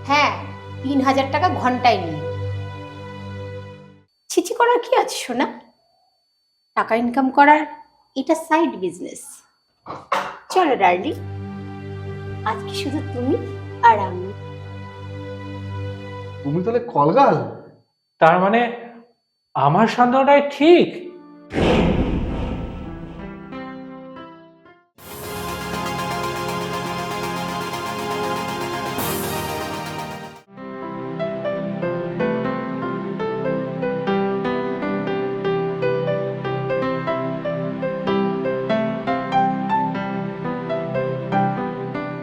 হ্যাঁ, 3,000 টাকা ঘন্টায় নিয়ে। ছিছি করার কি আছে সোনা? টাকা ইনকাম করার এটা সাইড বিজনেস। চলো ডার্লিং, আজকে শুধু তুমি আর আমি। তুমি তাহলে কলগাল? তার মানে আমার সন্দেহটাই ঠিক।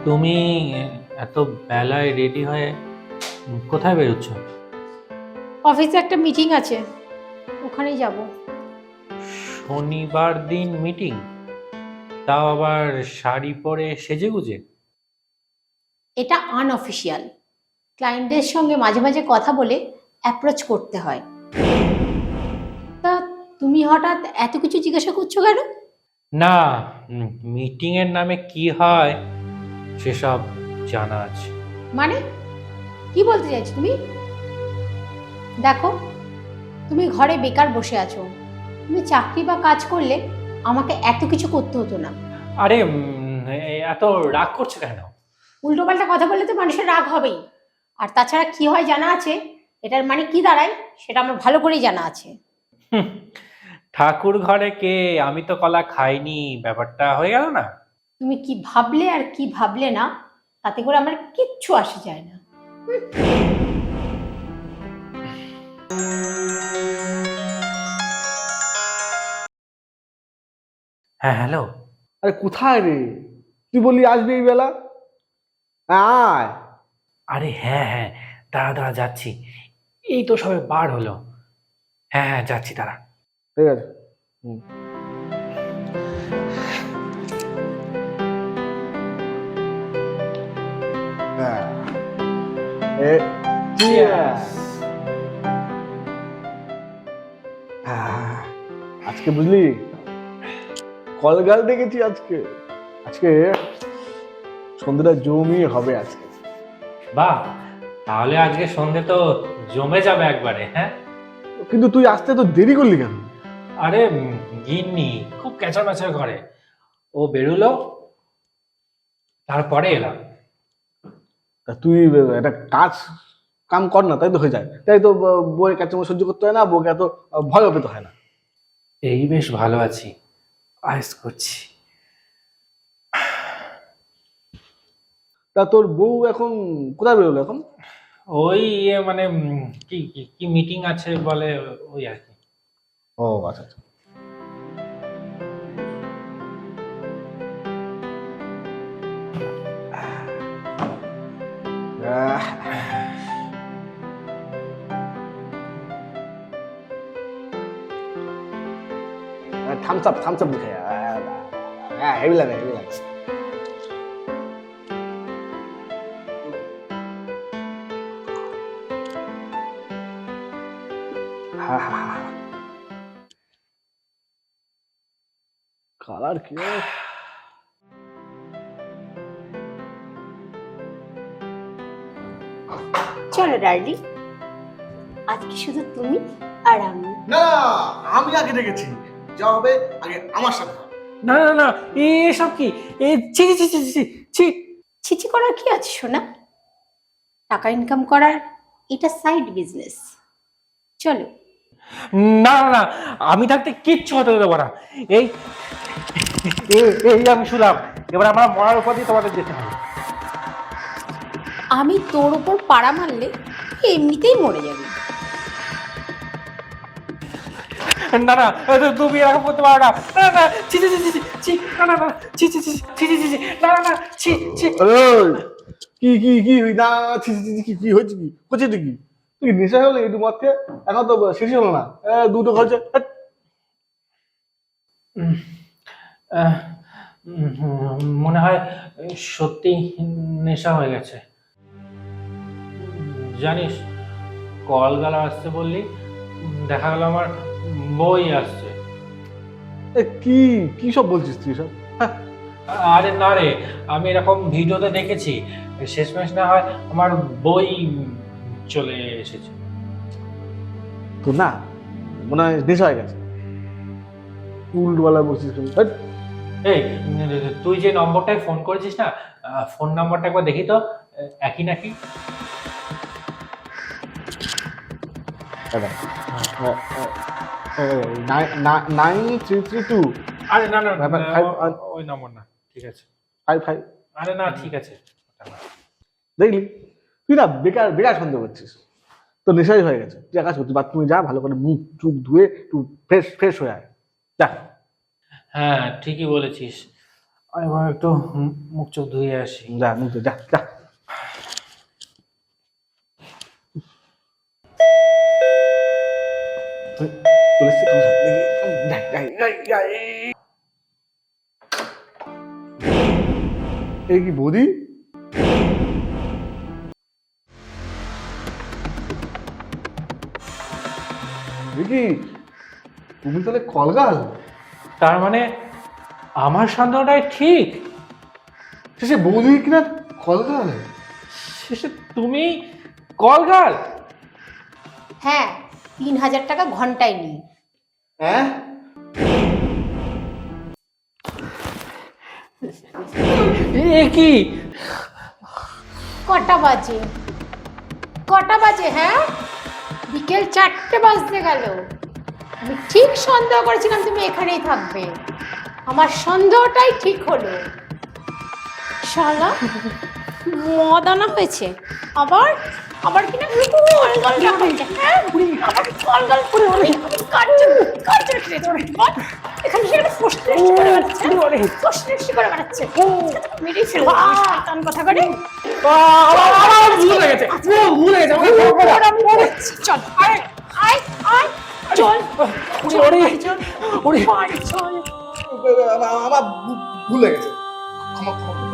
তুমি এত বেলায় রেডি হয়ে কোথায় বেরোচ্ছ? অফিসে একটা মিটিং আছে, ওখানেই যাব। শনিবার দিন মিটিং, তাও আবার শাড়ি পরে সেজেগুজে? এটা আনঅফিসিয়াল, ক্লায়েন্টদের সঙ্গে মাঝে মাঝে কথা বলে অ্যাপ্রোচ করতে হয়। তা তুমি হঠাৎ এত কিছু জিজ্ঞাসা করছো কেন? না, মিটিং এর নামে কি হয় সেসব জানা আছে। মানে কি বলতে চাইছো তুমি? দেখো, তুমি ঘরে বেকার বসে আছো, তুমি চাকরি বা কাজ করলে আমাকে এত কিছু করতে হতো না। আরে এত রাগ করছে কেন? উল্টোপাল্টা কথা বললে তো মানুষের রাগ হবেই। আর তাছাড়া কি হয় জানা আছে, এটার মানে কি দাঁড়ায় সেটা আমার ভালো করেই জানা আছে। হুম, ঠাকুর ঘরে কে, আমি তো কলা খাইনি, ব্যাপারটা হয়ে গেল না? তুমি কি ভাবলে আর কি ভাবলে না, তাতে করে আমার কিচ্ছু আসে যায় না। হ্যাঁ, হ্যালো। আরে কোথায় রে? তুই বললি আসবি এই বেলা। আয়। আরে হ্যাঁ হ্যাঁ, দাঁড়া দাঁড়া যাচ্ছি, এই তো সবে বার হলো। হ্যাঁ হ্যাঁ, যাচ্ছি দাঁড়া। ঠিক আছে। হুম। হ্যাঁ। Cheers! আজকে বুঝলি কলগাল দেখেছি আজকে। আজকে সন্ধ্যাটা জমি হবে আজকে। বাহ, তাহলে আজকে সন্ধে তো জমে যাবে একবারে। হ্যাঁ, কিন্তু তুই আসতে তো দেরি করলি কেন? আরে গিন্নি খুব ক্যাচামেচা করে, ও বেরুলো, তারপরে এলাম। তা তুই একটা কাজ কাম কর না, তাই তো হয়ে যায়। তাই তো বউয়ের কাছে সহ্য করতে হয় না, বউকে এত ভয়ও পেতে হয় না। এই বেশ ভালো আছি, আয়েস করছি। তা তোর বউ এখন কোথায় বেরোলো এখন? ওই মানে কি কি কি মিটিং আছে বলে, ওই আর কি। ও আচ্ছা আচ্ছা। থামস আপ দিখে হেভি লাগে হেভি লাগে। কালার কি? চলো ডার্লিং, আজকে শুধু তুমি আর আমি। না, আমি আগে দেখেছি। যা হবে আগে আমার সাথে হবে। না না না, এসব কি? এ ছি ছি ছি ছি ছি। ছিছি করার কি আছে সোনা? টাকা ইনকাম করার এটা সাইড বিজনেস। চলো। না না না, আমি থাকতে কিচ্ছু হতে দেবো না। এই এই আমি শুনলাম, এবার আমার মরার উপর দিয়ে তোমাদের যেতে হবে। আমি তোর ওপর পাড়া মারলে তুই এমনিতেই মরে যাবি। না না, তুমি এরকম করতে পারো না। না না, ছি ছি ছি ছি ছি, না না না, ছি ছি ছি ছি ছি ছি ছি, না না না, ছি ছি। ওই, কি কি কি না, কি কি হয়েছে, কি করছিস তুই? কি তুই নেশা হলে একটু মদ খেয়ে এখন তো শেষ হলো না। দুটো খরচে আহ, মনে হয় সত্যি নেশা হয়ে গেছে। জানিস, কলগালা আসছে বললি, দেখা গেল আমার বই আসছে। কি কি সব বলছিস তুই সব? আরে না রে, আমি এরকম ভিডিওতে দেখেছি, শেষমেশ না হয় আমার বই চলে এসেছে। তো না, মনে হয় নেশা হয়ে গেছে। উল্টোবেলা বলছিস তুমি, হ্যাট। এই তুই যে নম্বরটায় ফোন করেছিস না, ফোন নাম্বারটা একবার দেখি তো, একই নাকি? নাইন 332 আরে না না, ওই নম্বর না, ঠিক আছে। 55। আরে না, ঠিক আছে। দেখলি, তুই না বেকার বেকার সন্দেহ করছিস। তো নেশাই হয়ে গেছে। তুই একা সত্যি বাথরুমে যা, ভালো করে মুখ চুখ ধুয়ে একটু ফ্রেশ ফ্রেশ হয়ে আয়, যা। হ্যাঁ ঠিকই বলেছিস, এবার একটু মুখ চোখ ধুয়ে আসি। যা মুখ ধুয়ে যা যা। চলে এসছে, যাই, যাই, যাই, যাই। এই কি বৌদি? কি তুমি তাহলে কলগাল? তার মানে আমার সন্দেহটাই ঠিক, শেষে বৌদি কিনা কলগাল? শেষে তুমি কলগাল? হ্যাঁ, 3,000 টাকা ঘন্টায় নিই। হ্যাঁ, এ কি? কটা বাজে? কটা বাজে? হ্যাঁ, বিকেল 4টে বাজতে গেল। আমি ঠিক সন্দেহ করেছিলাম তুমি এখানেই থাকবে। আমার সন্দেহটাই ঠিক হলো। শালা মদ আনা হয়েছে, আবার আবার কিনা কলগালটা হয়েছে। হ্যাঁ, আবার কলগাল করে এখানে সেখানে ফোস্টেশি করে বেড়াচ্ছে, ফোস্টেশি করে বেড়াচ্ছে। মেরেই ফেলবো শয়তান কথা করে। ভুলে গেছে, ভুলে গেছে। আমি বলছি, চল আয় আয় আয়, চল চল বাড়ি চল, বাড়ি চল। আমার ভুল হয়ে গেছে, ক্ষমা ক্ষমা করো।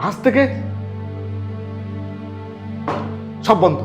আজ থেকে সব বন্ধ।